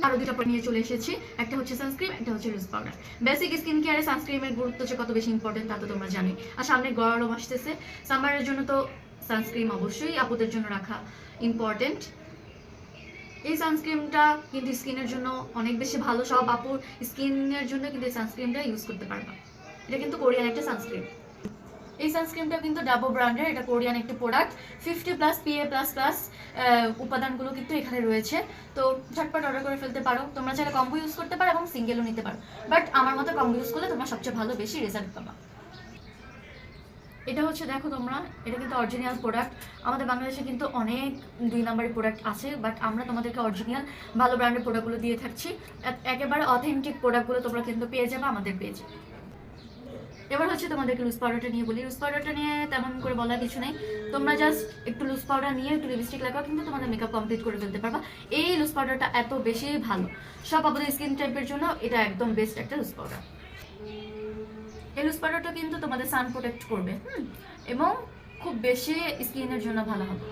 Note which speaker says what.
Speaker 1: আরো দুটো পর নিয়ে চলে এসেছি, একটা হচ্ছে সানস্ক্রিন, একটা হচ্ছে লুজ পাউডার। বেসিক স্কিন কেয়ারে সানস্ক্রিনের গুরুত্ব যে কত বেশি ইম্পর্টেন্ট তা তো তোমরা জানোই। আর সামনে গরম আসতেছে, সামারের জন্য তো সানস্ক্রিন অবশ্যই আপুদের জন্য রাখা ইম্পর্টেন্ট। এই সানস্ক্রিনটা কিন্তু স্কিনের জন্য অনেক বেশি ভালো, সব আপুর স্কিনের জন্য কিন্তু এই সানস্ক্রিনটা ইউজ করতে পারবা। এটা কিন্তু কোরিয়ান একটা সানস্ক্রিন। এই সানস্ক্রিনটা কিন্তু ডাবো ব্র্যান্ডের, এটা কোরিয়ান একটি প্রোডাক্ট। 50+ PA++ উপাদানগুলো কিন্তু এখানে রয়েছে। তো ঝটপট অর্ডার করে ফেলতে পারো। তোমরা চাইলে কম্বো ইউজ করতে পারো এবং সিঙ্গেলও নিতে পারো, বাট আমার মতো কম্বো ইউজ করলে তোমরা সবচেয়ে ভালো বেশি রেজাল্ট পাবা। এটা হচ্ছে দেখো তোমরা, এটা কিন্তু অরিজিনাল প্রোডাক্ট। আমাদের বাংলাদেশে কিন্তু অনেক 2 নম্বরের প্রোডাক্ট আছে, বাট আমরা তোমাদেরকে অরিজিনাল ভালো ব্র্যান্ডের প্রোডাক্টগুলো দিয়ে থাকছি। একেবারে অথেন্টিক প্রোডাক্টগুলো তোমরা কিন্তু পেয়ে যাবে আমাদের পেজে। এবার হচ্ছে তোমাদেরকে লুজ পাউডারটা নিয়ে বলি। লুজ পাউডারটা নিয়ে তেমন করে বলার কিছু নেই, তোমরা জাস্ট একটু লুজ পাউডার নিয়ে একটু লিপস্টিক লাগাও, কিন্তু তোমাদের মেকআপ কমপ্লিট করে ফেলতে পারবা। এই লুজ পাউডারটা এত বেশি ভালো, সব আমাদের স্কিন টাইপের জন্য এটা একদম বেস্ট একটা লুজ পাউডার। এই লুজ পাউডারটা কিন্তু তোমাদের সান প্রোটেক্ট করবে এবং খুব বেশি স্কিনের জন্য ভালো হবে।